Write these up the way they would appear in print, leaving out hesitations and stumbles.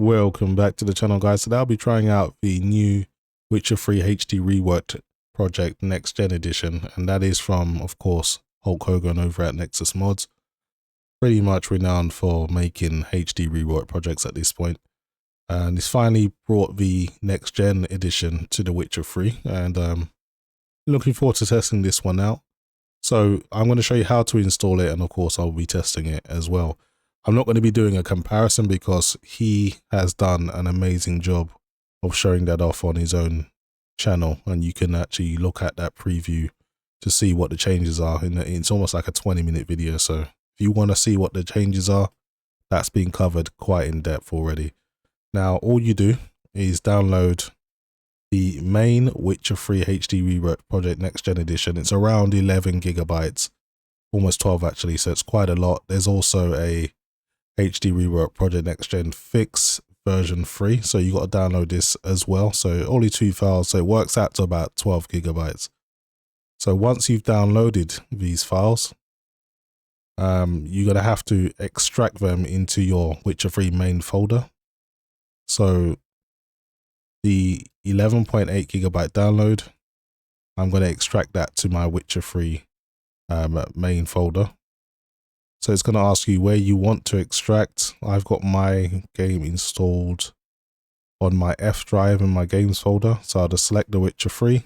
Welcome back to the channel, guys. Today I'll be trying out the new Witcher 3 HD Reworked Project NextGen Edition, and that is from, of course, Hulk Hogan over at Nexus Mods. Pretty much renowned for making HD rework projects at this point. And he's finally brought the NextGen Edition to the Witcher 3, and looking forward to testing this one out. So I'm going to show you how to install it, and of course I'll be testing it as well. I'm not going to be doing a comparison because he has done an amazing job of showing that off on his own channel, and you can actually look at that preview to see what the changes are. It's almost like a 20-minute video, so if you want to see what the changes are, that's been covered quite in depth already. Now all you do is download the main Witcher 3 HD Reworked Project NextGen Edition. It's around 11 gigabytes, almost 12 actually, so it's quite a lot. There's also a HD Rework Project NextGen Fix version 3, so you got to download this as well. So only 2 files, so it works out to about 12 gigabytes. So once you've downloaded these files, you're going to have to extract them into your Witcher 3 main folder. So the 11.8 gigabyte download, I'm going to extract that to my Witcher 3 main folder. So it's going to ask you where you want to extract. I've got my game installed on my F drive in my games folder. So I'll just select The Witcher 3.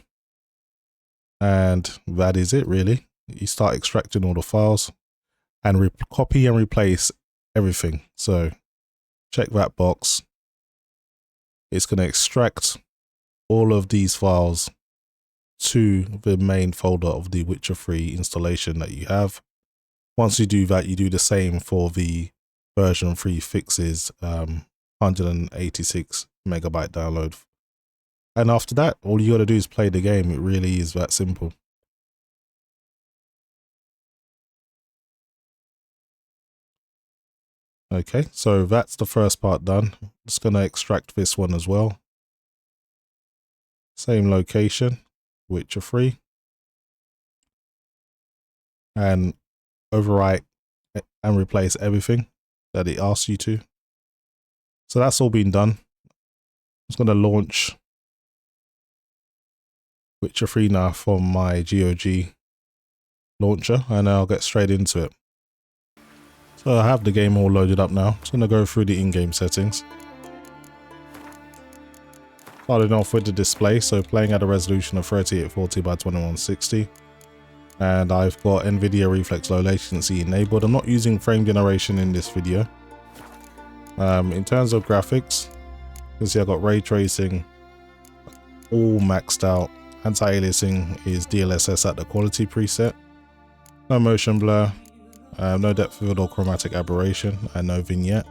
And that is it really. You start extracting all the files and copy and replace everything. So check that box. It's going to extract all of these files to the main folder of the Witcher 3 installation that you have. Once you do that, you do the same for the version 3 fixes 186 megabyte download. And after that, all you got to do is play the game. It really is that simple. Okay, so that's the first part done. Just going to extract this one as well. Same location, Witcher 3. And overwrite and replace everything that it asks you to. So that's all been done. I'm just going to launch Witcher 3 now from my GOG launcher, and I'll get straight into it. So I have the game all loaded up now. I'm just going to go through the in-game settings. Starting off with the display, so playing at a resolution of 3840 by 2160. And I've got NVIDIA Reflex Low Latency enabled. I'm not using frame generation in this video. In terms of graphics, you can see I've got ray tracing all maxed out. Anti-aliasing is DLSS at the quality preset. No motion blur, no depth of field or chromatic aberration, and no vignette.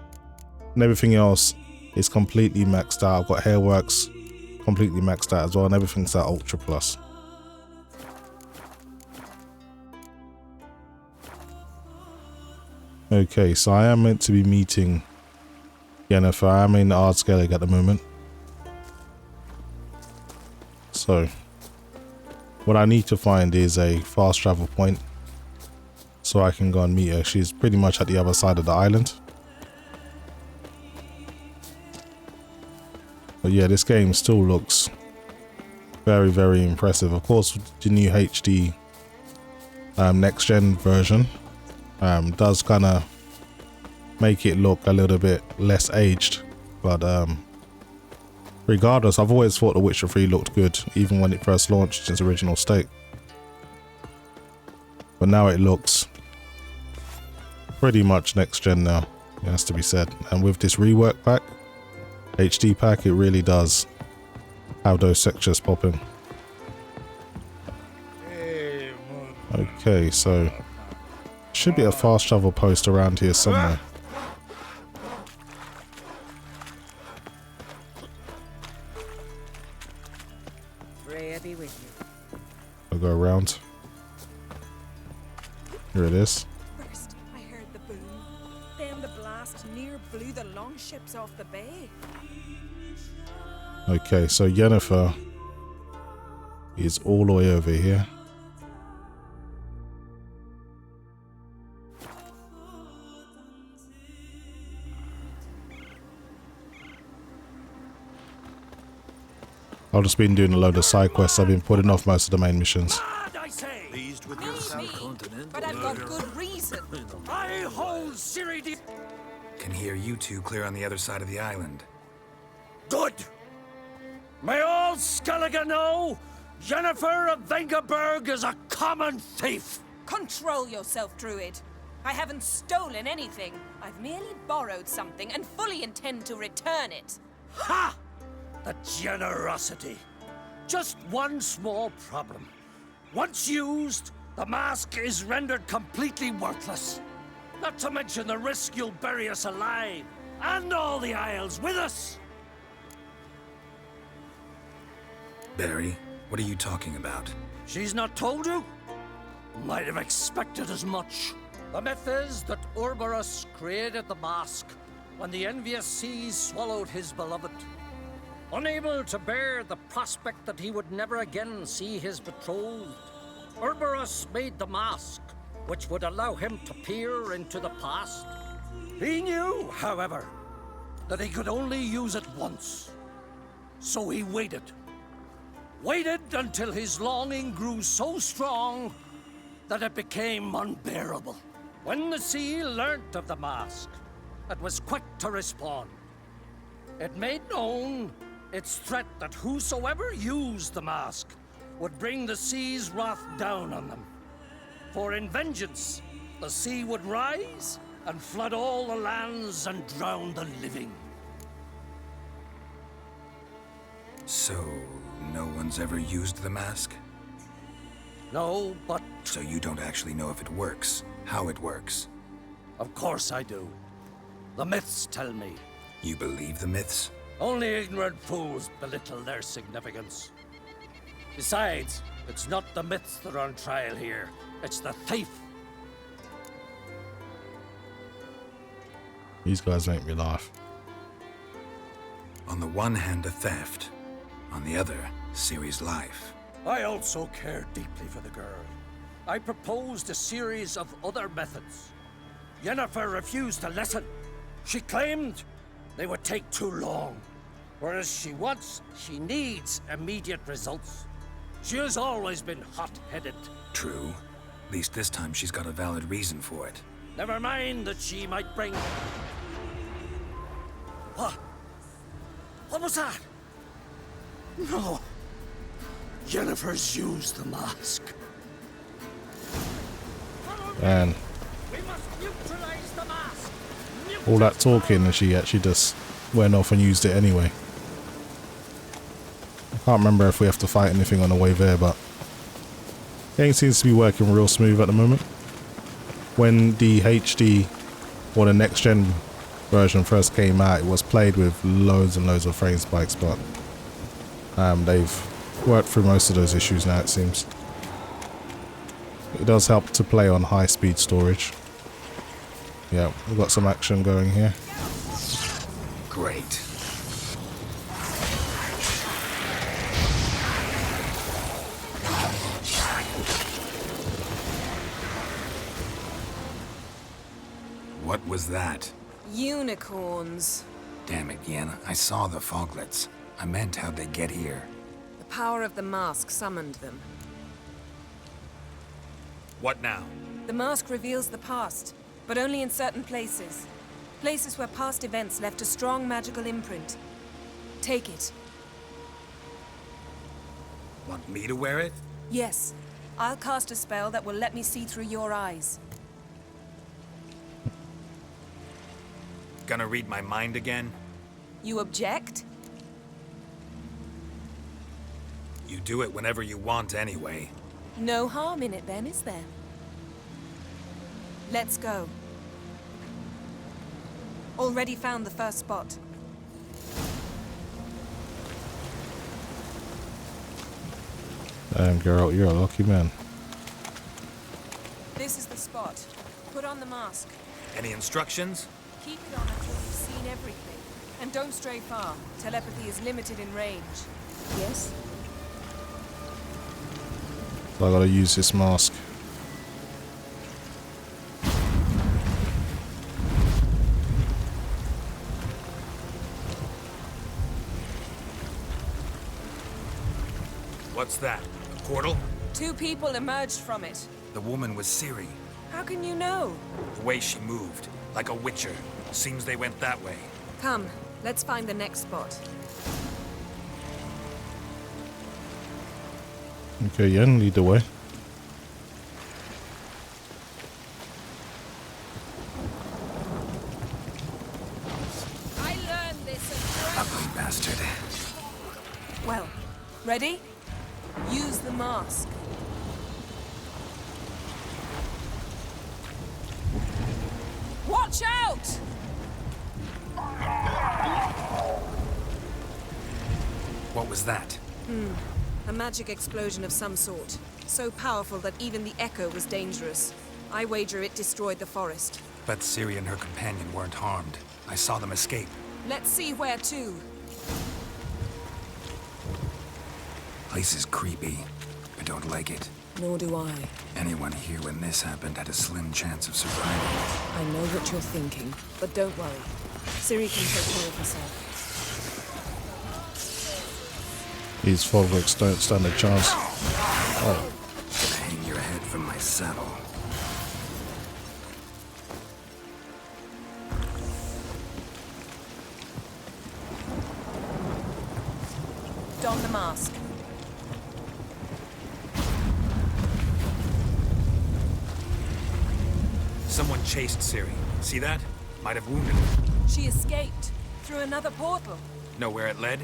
And everything else is completely maxed out. I've got Hairworks completely maxed out as well, and everything's at Ultra Plus. Okay, so I am meant to be meeting Yennefer. I'm in Ardskellig at the moment. So what I need to find is a fast travel point so I can go and meet her. She's pretty much at the other side of the island. But yeah, this game still looks very, very impressive. Of course, the new HD next gen version does kind of make it look a little bit less aged, but regardless, I've always thought The Witcher 3 looked good even when it first launched in its original state, but now it looks pretty much next gen now, it has to be said. And with this rework pack, HD pack, it really does have those textures popping. Okay, so should be a fast travel post around here somewhere. I'll go around. Here it is. First, I heard the boom. Then the blast near blew the longships off the bay. Okay, so Yennefer is all the way over here. I've just been doing a load of side quests. I've been putting off most of the main missions. Mad, I say. Pleased with your subcontinent. But I've got good reason. I hold Siri. Can hear you two clear on the other side of the island. Good. May all Skellige know Yennefer of Vengerberg is a common thief. Control yourself, Druid. I haven't stolen anything. I've merely borrowed something and fully intend to return it. Ha! The generosity. Just one small problem. Once used, the mask is rendered completely worthless. Not to mention the risk you'll bury us alive, and all the Isles with us. Barry, what are you talking about? She's not told you? Might have expected as much. The myth is that Urberus created the mask when the envious seas swallowed his beloved. Unable to bear the prospect that he would never again see his betrothed, Urberus made the mask, which would allow him to peer into the past. He knew, however, that he could only use it once. So he waited. Waited until his longing grew so strong that it became unbearable. When the sea learnt of the mask, it was quick to respond. It made known its threat that whosoever used the mask would bring the sea's wrath down on them. For in vengeance, the sea would rise and flood all the lands and drown the living. So, no one's ever used the mask? No, but So you don't actually know if it works, how it works. of course I do. The myths tell me. You believe the myths? Only ignorant fools belittle their significance. Besides, it's not the myths that are on trial here. It's the thief. These guys make me laugh. On the one hand, a theft. On the other, Ciri's life. I also care deeply for the girl. I proposed a series of other methods. Yennefer refused to listen. She claimed they would take too long. Whereas she needs immediate results. She has always been hot-headed. True. At least this time she's got a valid reason for it. Never mind that she might bring... What? What was that? No. Yennefer's used the mask. And We must neutralize the mask. all that talking and she actually just went off and used it anyway. I can't remember if we have to fight anything on the way there, but game seems to be working real smooth at the moment. When the HD or the next gen version first came out, it was played with loads and loads of frame spikes, but they've worked through most of those issues now, it seems. It does help to play on high speed storage. Yeah, we've got some action going here. Great. What was that? Unicorns. Damn it, Yen. I saw the foglets. I meant how'd they get here. The power of the mask summoned them. What now? The mask reveals the past, but only in certain places. Places where past events left a strong magical imprint. Take it. Want me to wear it? Yes. I'll cast a spell that will let me see through your eyes. Gonna read my mind again? You object? You do it whenever you want anyway. No harm in it then, is there? Let's go. Already found the first spot. Damn, Geralt, you're a lucky man. This is the spot. Put on the mask. Any instructions? Keep it on until you've seen everything. And don't stray far. Telepathy is limited in range. Yes? So I gotta use this mask. What's that? A portal? 2 people emerged from it. The woman was Ciri. How can you know? The way she moved, like a witcher. Seems they went that way. Come, let's find the next spot. Okay, Yen, lead the way. I learned this Ugly bastard. Well, ready? Use the mask. Watch out! What was that? A magic explosion of some sort. So powerful that even the echo was dangerous. I wager it destroyed the forest. But Ciri and her companion weren't harmed. I saw them escape. Let's see where to. Place is creepy. I don't like it. Nor do I. Anyone here when this happened had a slim chance of surviving. I know what you're thinking, but don't worry. Ciri can take care of herself. These followers don't stand a chance. Oh, Hang your head from my saddle. Don the mask. Someone chased Ciri. See that? Might have wounded her. She escaped through another portal. Know where it led?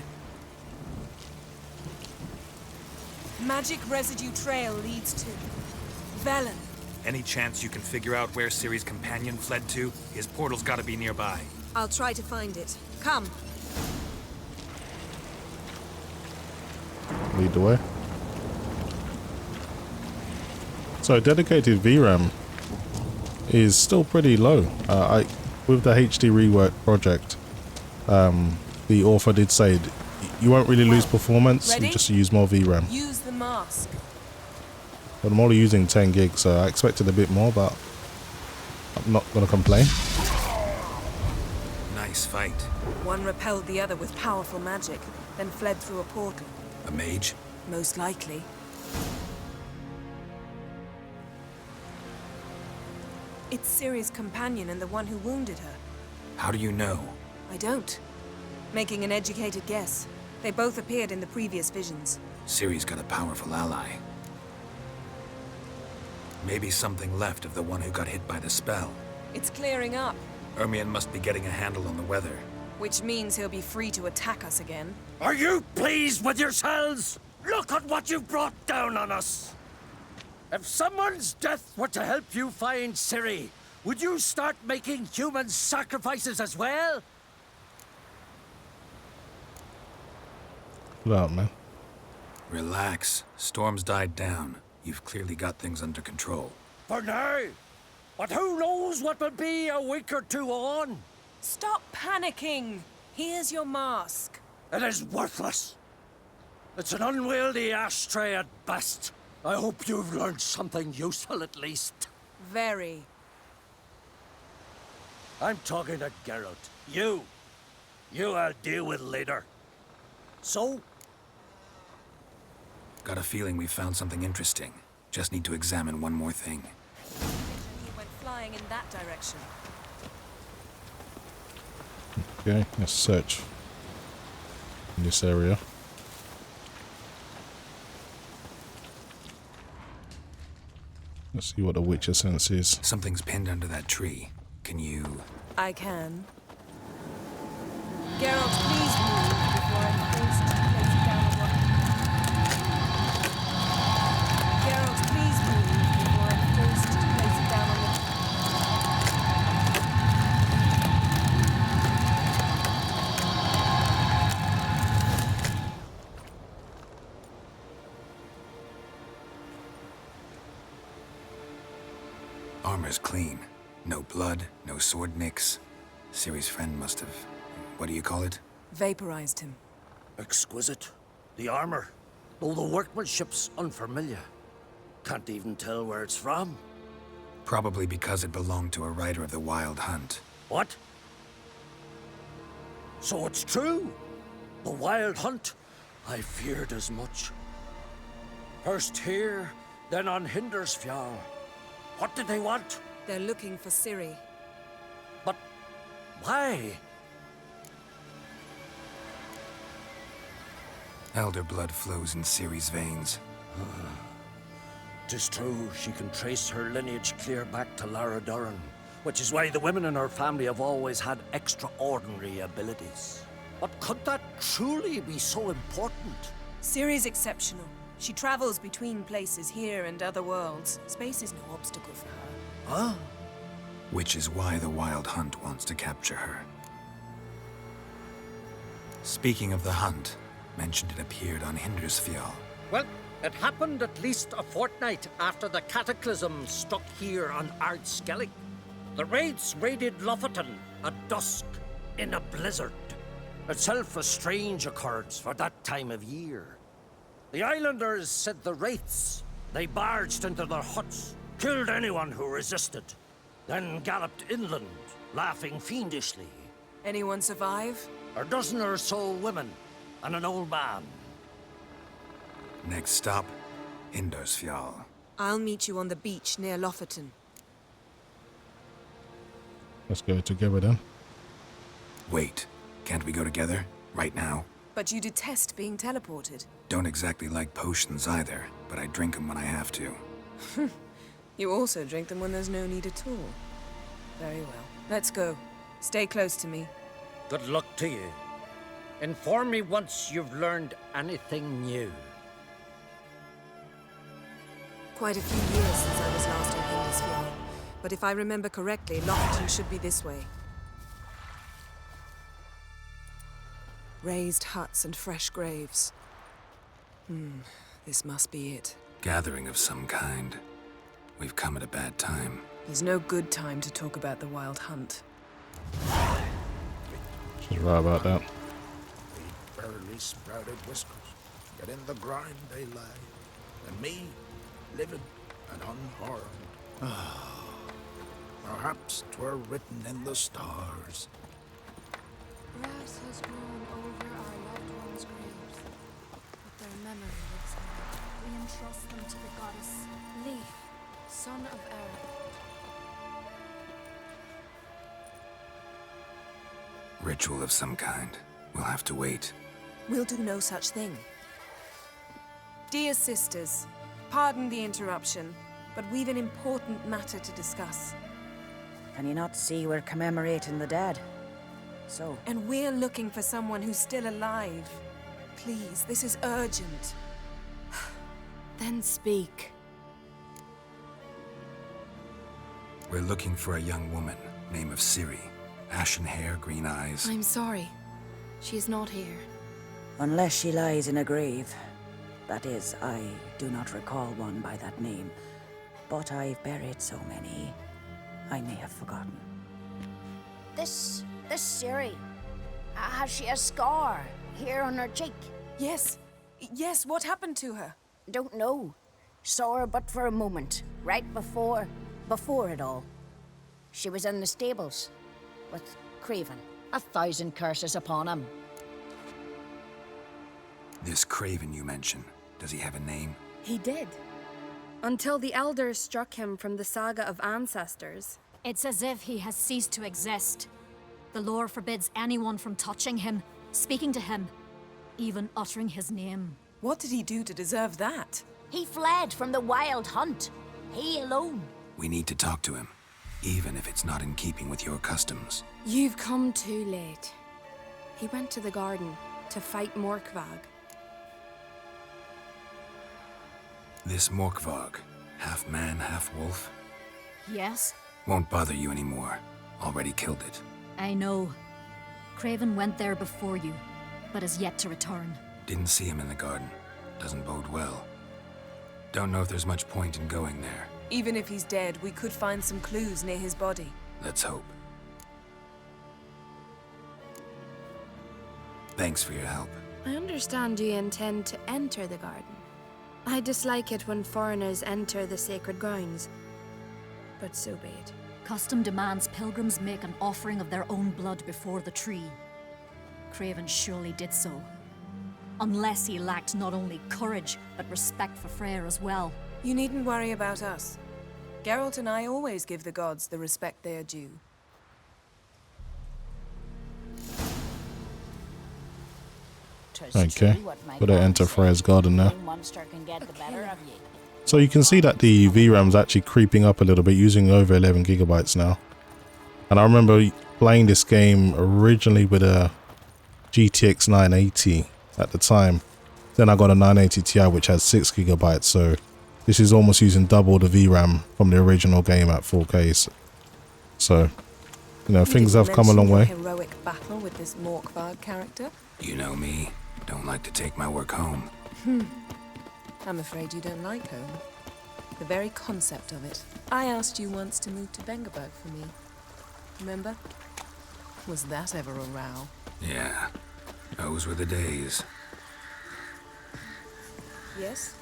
Magic residue trail leads to Velen. Any chance you can figure out where Ciri's companion fled to? His portal's gotta be nearby. I'll try to find it. Come. lead the way. So dedicated VRAM is still pretty low. With the HD Reworked project, the author did say you won't really lose performance, you just use more VRAM. Use the mask. But I'm only using 10 gigs, so I expected a bit more, but I'm not going to complain. Nice fight. One repelled the other with powerful magic, then fled through a portal. A mage? Most likely. It's Ciri's companion and the one who wounded her. How do you know? I don't. Making an educated guess. They both appeared in the previous visions. Ciri's got a powerful ally. Maybe something left of the one who got hit by the spell. It's clearing up, Ermion must be getting a handle on the weather. which means he'll be free to attack us again. Are you pleased with yourselves? Look at what you've brought down on us! If someone's death were to help you find Ciri, would you start making human sacrifices as well? Pull out, man. Relax. Storm's died down. You've clearly got things under control. For now. But who knows what will be a week or two on? Stop panicking! Here's your mask. It is worthless. It's an unwieldy ashtray at best. I hope you've learned something useful at least. Very. I'm talking to Geralt. You I'll deal with later. So? Got a feeling we found something interesting. Just need to examine one more thing. He went flying in that direction. Okay, let's search in this area. Let's see what the Witcher sense is. Something's pinned under that tree. Can you... I can. Geralt, please move before I'm forced to place it down on what... Geralt, please move before I'm forced to place it down on the... Armor's clean. No blood, no sword nicks. Ciri's friend must have... What do you call it? Vaporized him. Exquisite. The armor, though the workmanship's unfamiliar. Can't even tell where it's from. Probably because it belonged to a rider of the Wild Hunt. What? So it's true? The Wild Hunt? I feared as much. First here, then on Hindersfjall. What did they want? They're looking for Ciri. But why? Elder blood flows in Ciri's veins. 'Tis true, she can trace her lineage clear back to Lara Duran, which is why the women in her family have always had extraordinary abilities. But could that truly be so important? Ciri's exceptional. She travels between places here and other worlds. Space is no obstacle for her. Huh? Which is why the Wild Hunt wants to capture her. Speaking of the hunt, mentioned it appeared on Hindersfjall. Well, it happened at least a fortnight after the cataclysm struck here on Ardskellig. The raids raided Lofoten at dusk in a blizzard. Itself a strange occurrence for that time of year. The islanders said the wraiths. They barged into their huts, killed anyone who resisted, then galloped inland, laughing fiendishly. Anyone survive? A dozen or so women and an old man. Next stop, Hindersfjall. I'll meet you on the beach near Lofoten. Let's go together then. Wait, can't we go together? Right now? But you detest being teleported. Don't exactly like potions either, but I drink them when I have to. You also drink them when there's no need at all. Very well. Let's go. Stay close to me. Good luck to you. Inform me once you've learned anything new. Quite a few years since I was last on Hindersfjall. But if I remember correctly, Lofoten should be this way. Raised huts and fresh graves. This must be it. Gathering of some kind. We've come at a bad time. There's no good time to talk about the Wild Hunt. She's right about that. The barely sprouted whiskers, yet in the grind they lie, and me, living and unharmed. Perhaps 'twere written in the stars. Grass has grown over our loved ones' graves, but their memory lives on. We entrust them to the goddess Leaf, son of Era. Ritual of some kind. We'll have to wait. We'll do no such thing. Dear sisters, pardon the interruption, but we've an important matter to discuss. Can you not see we're commemorating the dead? So, And we're looking for someone who's still alive. Please, this is urgent. Then speak. We're looking for a young woman, name of Ciri. Ashen hair, green eyes. I'm sorry. She is not here. unless she lies in a grave. That is, I do not recall one by that name. But I've buried so many, I may have forgotten. This Ciri, has she a scar here on her cheek? Yes. Yes, what happened to her? Don't know. Saw her but for a moment, right before it all. She was in the stables with Craven. 1,000 curses upon him. This Craven you mention, does he have a name? He did. Until the elders struck him from the saga of ancestors. It's as if he has ceased to exist. The lore forbids anyone from touching him, speaking to him, even uttering his name. What did he do to deserve that? He fled from the Wild Hunt. He alone. We need to talk to him, even if it's not in keeping with your customs. You've come too late. He went to the garden to fight Morkvag. This Morkvag, half man, half wolf, Yes, won't bother you anymore. Already killed it. I know. Craven went there before you, but is yet to return. Didn't see him in the garden. Doesn't bode well. Don't know if there's much point in going there. Even if he's dead, we could find some clues near his body. Let's hope. Thanks for your help. I understand you intend to enter the garden. I dislike it when foreigners enter the sacred grounds. But so be it. Custom demands pilgrims make an offering of their own blood before the tree. Craven surely did so. Unless he lacked not only courage, but respect for Freyr as well. You needn't worry about us. Geralt and I always give the gods the respect they are due. Okay, gotta enter Freyr's garden now. Monster can get the better of you. So you can see that the VRAM's actually creeping up a little bit, using over 11 gigabytes now. And I remember playing this game originally with a GTX 980 at the time. Then I got a 980 Ti which has 6 gigabytes, so this is almost using double the VRAM from the original game at 4K. So, you know, things have come a long way. Heroic battle with this Morkvarg character? You know me. Don't like to take my work home. I'm afraid you don't like home. The very concept of it. I asked you once to move to Vengerberg for me. Remember? Was that ever a row? Yeah, those were the days. Yes?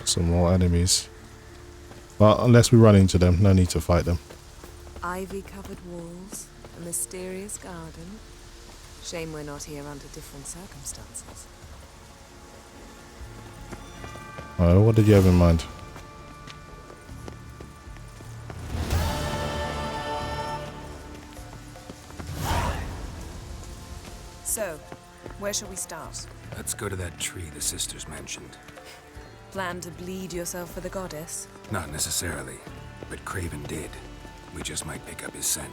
Some more enemies. But unless we run into them, no need to fight them. Ivy-covered walls, a mysterious garden. Shame we're not here under different circumstances. Oh, what did you have in mind? So, where shall we start? Let's go to that tree the sisters mentioned. Plan to bleed yourself for the goddess? Not necessarily, but Craven did. We just might pick up his scent.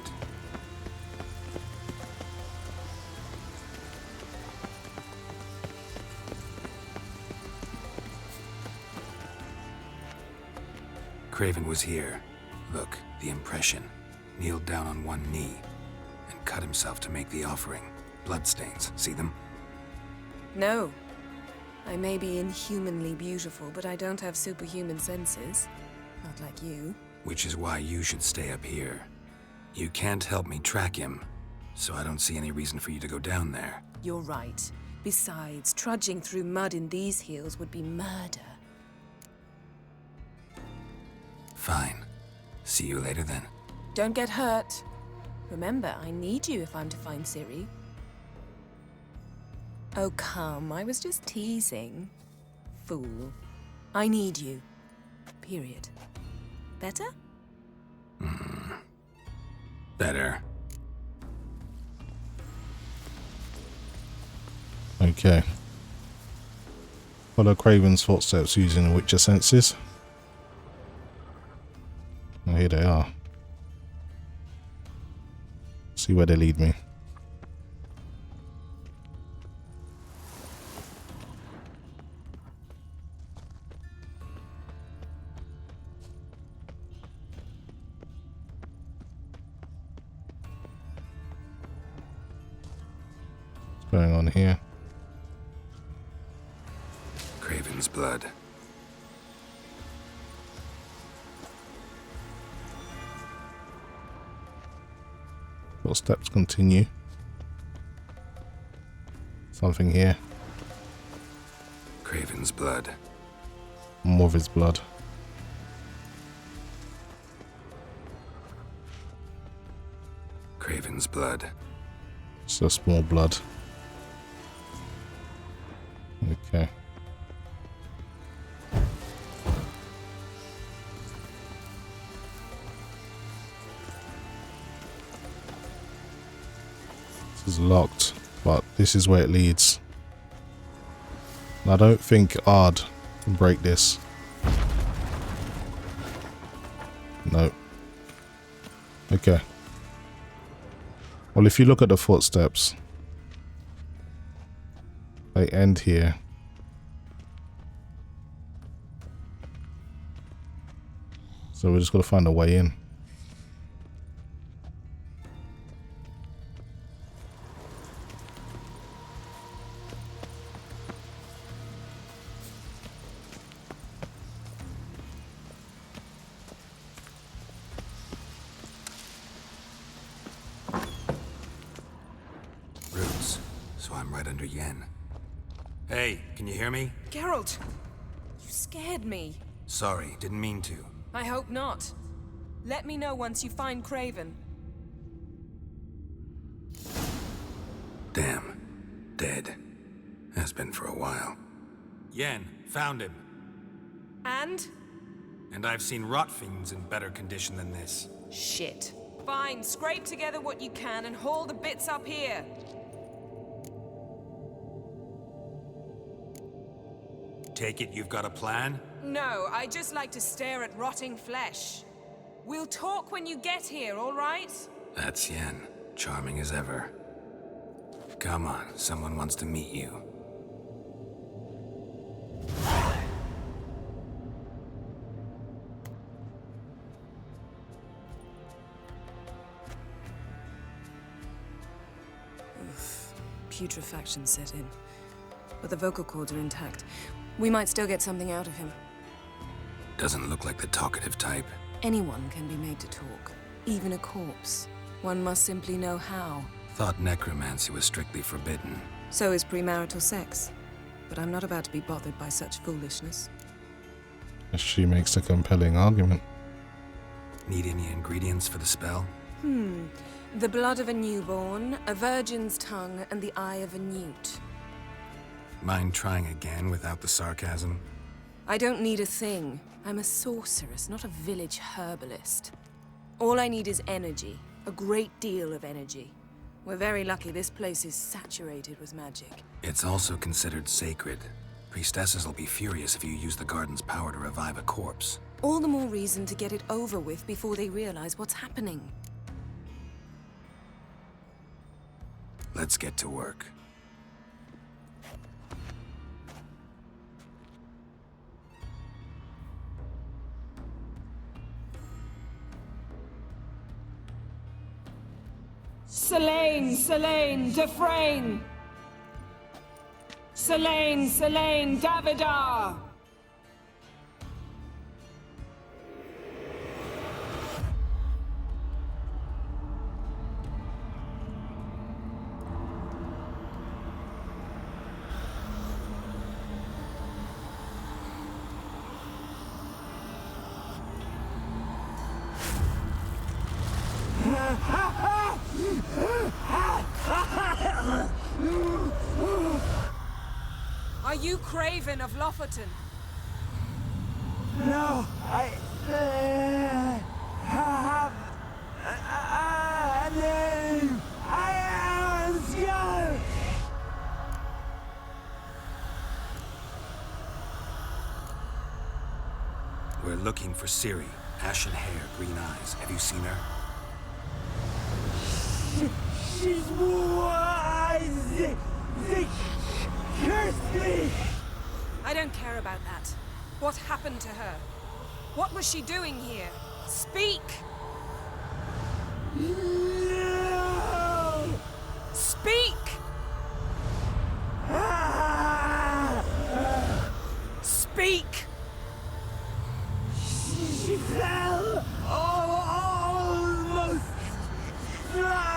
Craven was here. Look, the impression. Kneeled down on one knee and cut himself to make the offering. Bloodstains, see them? No. I may be inhumanly beautiful, but I don't have superhuman senses. Not like you. Which is why you should stay up here. You can't help me track him, so I don't see any reason for you to go down there. You're right. Besides, trudging through mud in these heels would be murder. Fine. See you later then. Don't get hurt. Remember, I need you if I'm to find Ciri. Oh, come. I was just teasing. Fool. I need you. Period. Better? Better. Okay. Follow Craven's footsteps using the Witcher senses. Oh, here they are. See where they lead me. What's going on here? Craven's blood. Footsteps continue. Something here. Craven's blood. More of his blood. Craven's blood. It's just more blood. Okay. This is locked, but this is where it leads. And I don't think Ard can break this. No. Okay. Well, if you look at the footsteps, they end here. So we're just got to find a way in. So I'm right under Yen. Hey, can you hear me? Geralt! You scared me. Sorry, didn't mean to. I hope not. Let me know once you find Craven. Damn. Dead. Has been for a while. Yen, found him. And? And I've seen rot fiends in better condition than this. Shit. Fine, scrape together what you can and haul the bits up here. Take it you've got a plan? No, I just like to stare at rotting flesh. We'll talk when you get here, all right? That's Yen. Charming as ever. Come on, someone wants to meet you. Putrefaction set in. But the vocal cords are intact. We might still get something out of him. Doesn't look like the talkative type. Anyone can be made to talk. Even a corpse. One must simply know how. Thought necromancy was strictly forbidden. So is premarital sex. But I'm not about to be bothered by such foolishness. She makes a compelling argument. Need any ingredients for the spell? The blood of a newborn, a virgin's tongue, and the eye of a newt. Mind trying again without the sarcasm? I don't need a thing. I'm a sorceress, not a village herbalist. All I need is energy. A great deal of energy. We're very lucky this place is saturated with magic. It's also considered sacred. Priestesses will be furious if you use the garden's power to revive a corpse. All the more reason to get it over with before they realize what's happening. Let's get to work. Selene, Defrain! Selene, Davidar! Are you Craven of Lofoten? No, I have a name. I am Skull. We're looking for Ciri. Ashen hair, green eyes. Have you seen her? She's wise. They cursed me. I don't care about that. What happened to her? What was she doing here? Speak! No. Speak! Speak! She fell almost drowned.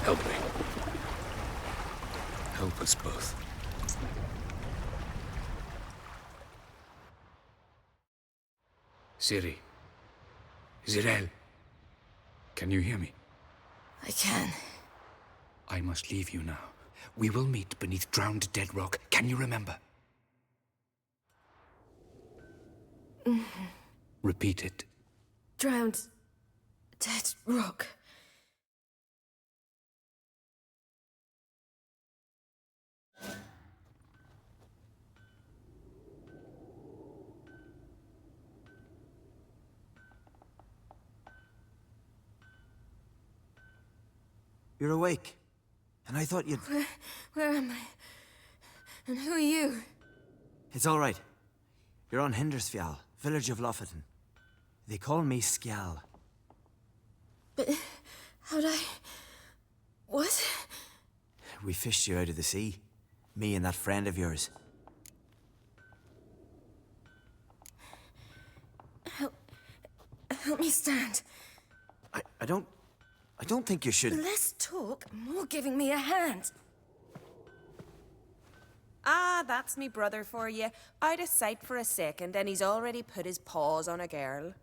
Help me. Help us both. Ciri. Zirel. Can you hear me? I can. I must leave you now. We will meet beneath drowned dead rock. Can you remember? Repeat it. Drowned. Dead rock. You're awake. And I thought you'd... Where am I? And who are you? It's all right. You're on Hindersfjall, village of Lofoten. They call me Skjal. But how'd I... What? We fished you out of the sea. Me and that friend of yours. Help me stand. I don't think you should... Less talk, more giving me a hand. Ah, that's me brother for you. Out of sight for a second, and he's already put his paws on a girl.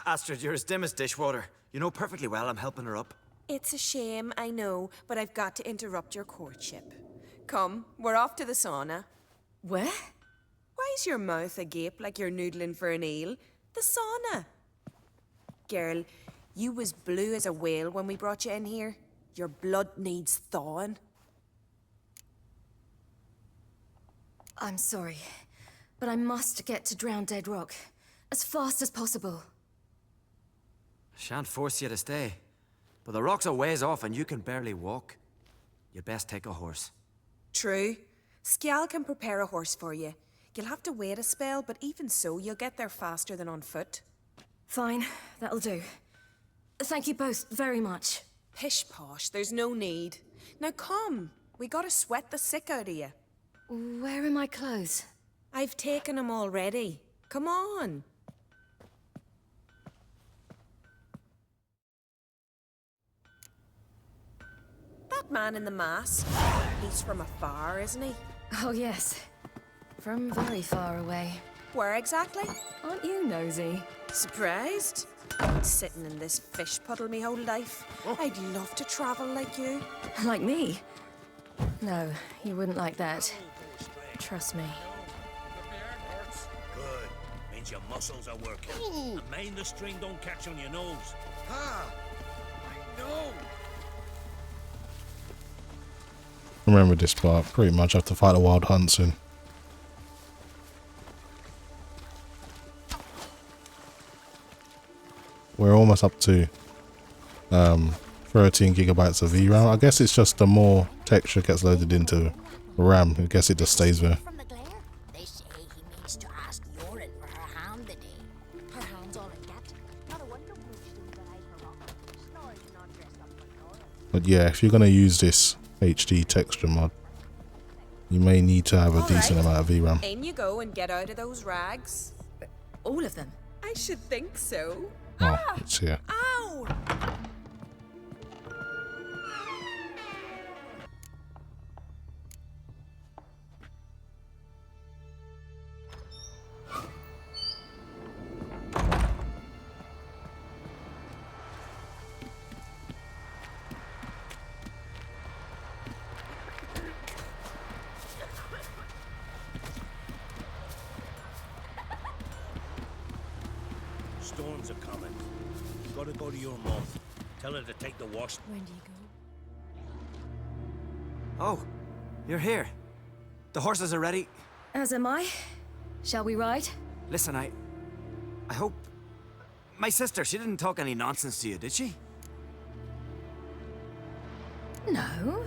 Astrid, you're as dim as dishwater. You know perfectly well I'm helping her up. It's a shame, I know, but I've got to interrupt your courtship. Come, we're off to the sauna. Where? Why's your mouth agape like you're noodling for an eel? The sauna. Girl, you was blue as a whale when we brought you in here. Your blood needs thawing. I'm sorry, but I must get to Drowned Dead Rock as fast as possible. Shan't force you to stay. But the rock's a ways off and you can barely walk. You'd best take a horse. True. Skjal can prepare a horse for you. You'll have to wait a spell, but even so, you'll get there faster than on foot. Fine, that'll do. Thank you both very much. Pish posh, there's no need. Now come, we gotta sweat the sick out of you. Where are my clothes? I've taken them already. Come on. That man in the mask, he's from afar, isn't he? Oh yes, from very far away. Where exactly? Aren't you nosy? Surprised? Been sitting in this fish puddle me whole life. I'd love to travel like you. Like me? No, you wouldn't like that. Trust me. Good. Means your muscles are working. And mind the string don't catch on your nose. Ah, I know. Remember this part. Pretty much have to fight a wild hunt soon. We're almost up to 13 gigabytes of VRAM. I guess it's just the more texture gets loaded into RAM. I guess it just stays there. From the glare, they say he means to ask Yorin for her hand today. Her hand's all in get. Not a wonder But yeah, if you're gonna use this HD texture mod, you may need to have a decent amount of VRAM. In you go and get out of those rags. All of them? I should think so. Oh, it's here. Ow! Storms are coming. You gotta go to your mum. Tell her to take the wash. When do you go? Oh, you're here. The horses are ready. As am I. Shall we ride? Listen, I hope... My sister, she didn't talk any nonsense to you, did she? No.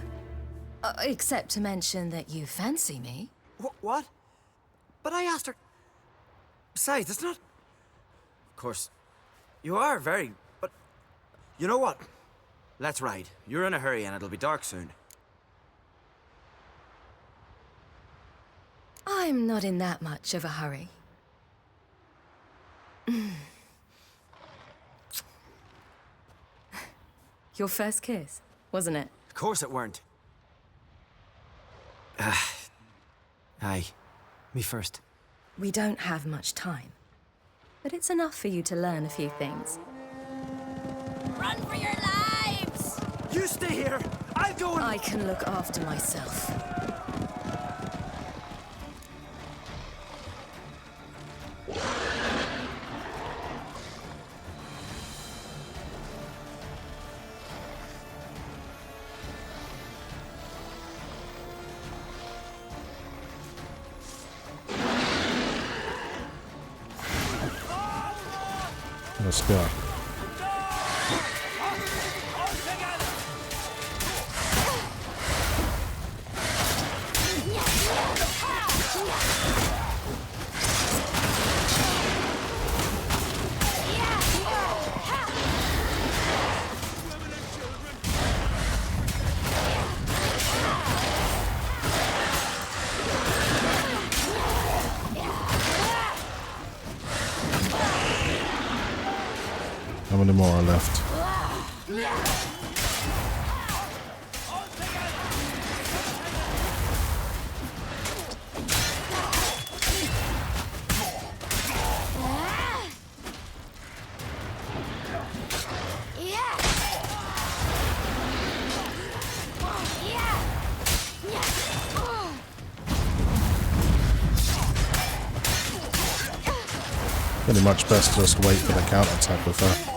Except to mention that you fancy me. What? But I asked her... Besides, it's not... Of course, you are very... But... You know what? Let's ride. You're in a hurry and it'll be dark soon. I'm not in that much of a hurry. Your first kiss, wasn't it? Of course it weren't. Aye. Me first. We don't have much time. But it's enough for you to learn a few things. Run for your lives! You stay here! I'll go and... I can look after myself. Let's go. How many more are left? Pretty much best to just wait for the counter attack with her.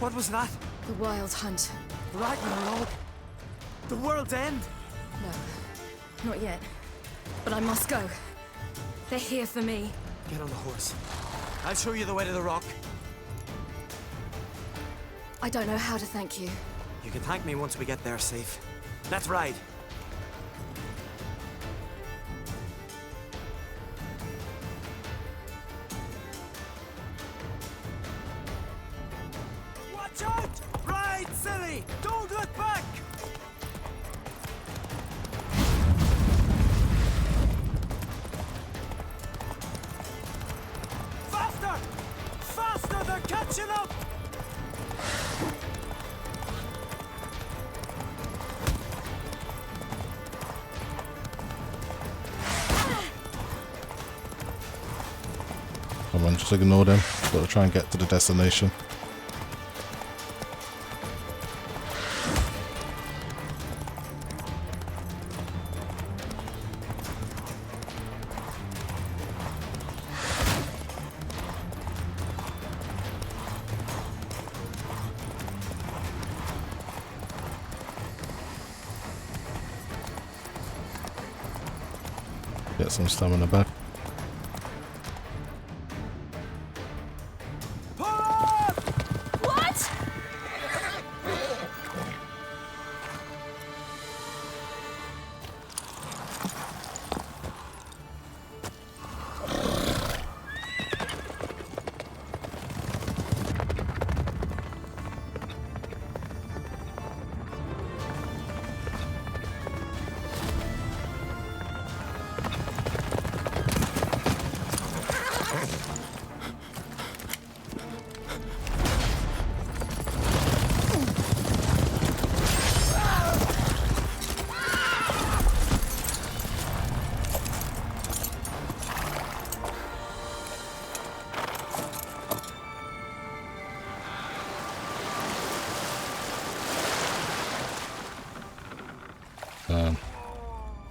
What was that? The Wild Hunt. Ragnarok? The world's end? No, not yet. But I must go. They're here for me. Get on the horse. I'll show you the way to the rock. I don't know how to thank you. You can thank me once we get there safe. Let's ride. Watch out! Ride, silly! Don't look back! Faster! Faster! They're catching up! Come on, just ignore them. Gotta try and get to the destination. Get some stamina back. What?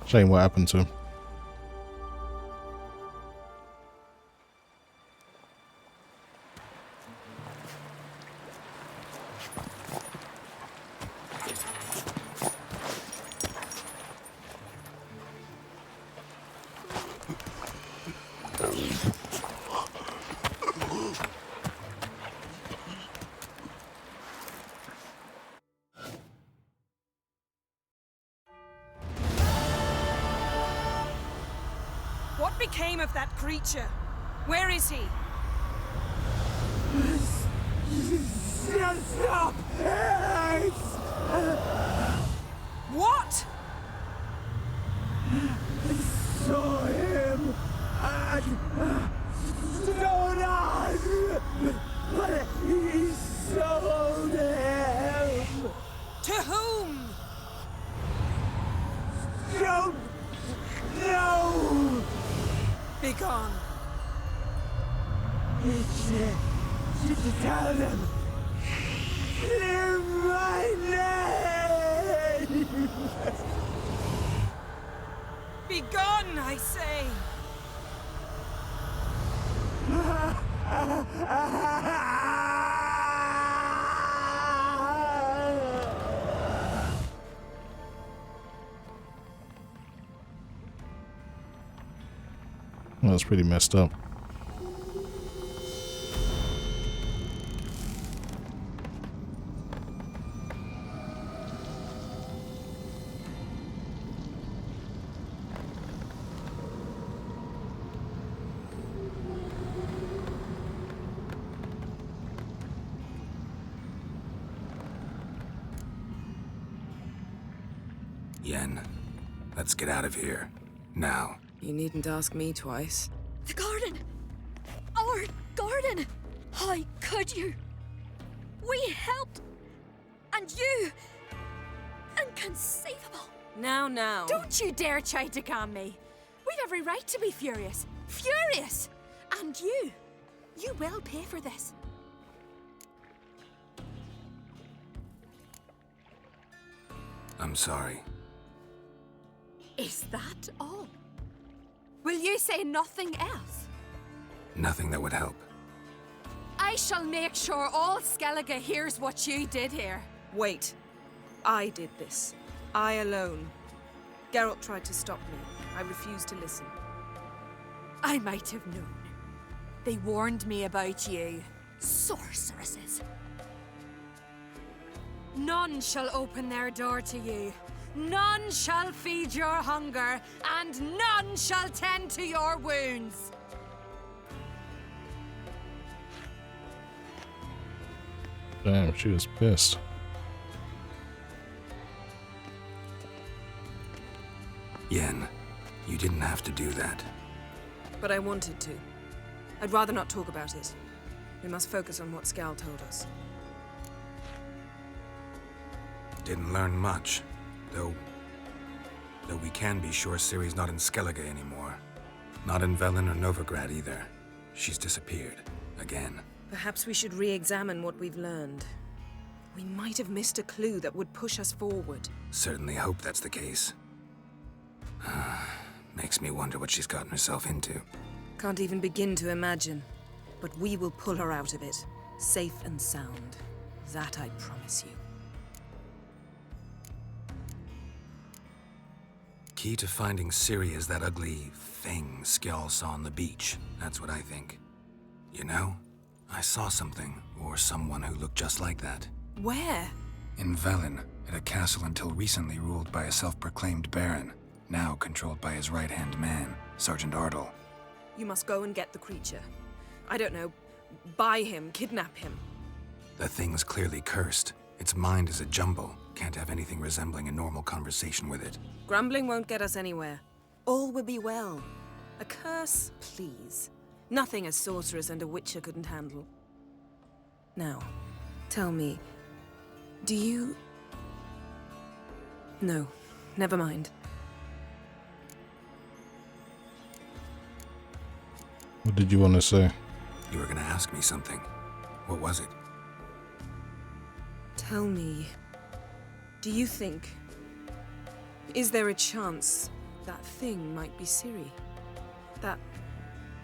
Shame what happened to him. What became of that creature? Where is he? Stop! What? I saw him at Stone, but he sold him. To whom? Don't know. Be gone. Tell them. Clear my name. Be gone, I say. That's pretty messed up. Yen, let's get out of here. Now. You needn't ask me twice. The garden! Our garden! How could you? We helped! And you! Inconceivable! Now. Don't you dare try to calm me. We've every right to be furious. Furious! And you will pay for this. I'm sorry. Is that all? Will you say nothing else? Nothing that would help. I shall make sure all Skellige hears what you did here. Wait. I did this. I alone. Geralt tried to stop me. I refused to listen. I might have known. They warned me about you. Sorceresses. None shall open their door to you. None shall feed your hunger, and none shall tend to your wounds. Damn, she was pissed. Yen, you didn't have to do that. But I wanted to. I'd rather not talk about it. We must focus on what Skal told us. Didn't learn much, though we can be sure Ciri's not in Skellige anymore. Not in Velen or Novigrad either. She's disappeared. Again. Perhaps we should re-examine what we've learned. We might have missed a clue that would push us forward. Certainly hope that's the case. Makes me wonder what she's gotten herself into. Can't even begin to imagine. But we will pull her out of it. Safe and sound. That I promise you. Key to finding Ciri is that ugly thing Skjall saw on the beach. That's what I think. You know, I saw something, or someone who looked just like that. Where? In Velen, at a castle until recently ruled by a self-proclaimed baron, now controlled by his right-hand man, Sergeant Ardle. You must go and get the creature. I don't know, buy him, kidnap him. The thing's clearly cursed. Its mind is a jumble. Can't have anything resembling a normal conversation with it. Grumbling won't get us anywhere. All will be well. A curse, please. Nothing a sorceress and a witcher couldn't handle. Now, tell me, do you... No, never mind. What did you want to say? You were gonna ask me something. What was it? Tell me, do you think... Is there a chance that thing might be Ciri? That,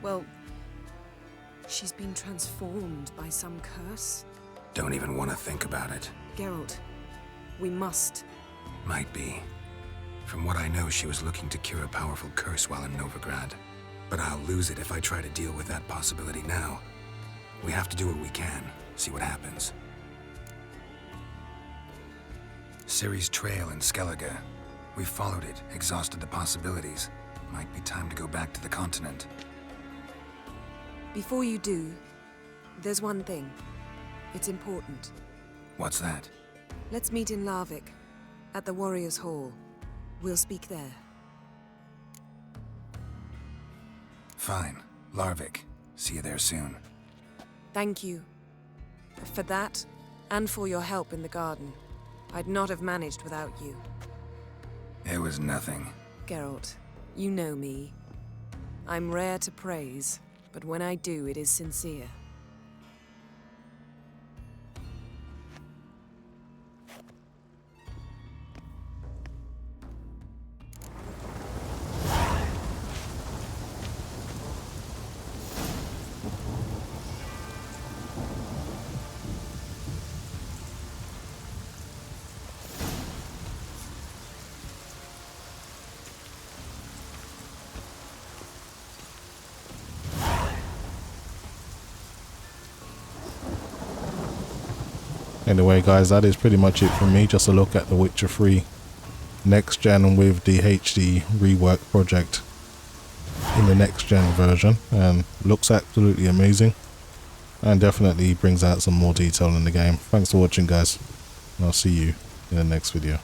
well, she's been transformed by some curse? Don't even want to think about it. Geralt, we must. Might be. From what I know, she was looking to cure a powerful curse while in Novigrad. But I'll lose it if I try to deal with that possibility now. We have to do what we can, see what happens. Ciri's trail in Skellige. We followed it, exhausted the possibilities. Might be time to go back to the continent. Before you do, there's one thing. It's important. What's that? Let's meet in Larvik, at the Warriors' Hall. We'll speak there. Fine. Larvik. See you there soon. Thank you. For that, and for your help in the garden. I'd not have managed without you. It was nothing. Geralt, you know me. I'm rare to praise, but when I do, it is sincere. Anyway guys, that is pretty much it from me. Just a look at the Witcher 3 next gen with the HD rework project in the next gen version, and looks absolutely amazing and definitely brings out some more detail in the game. Thanks for watching guys, and I'll see you in the next video.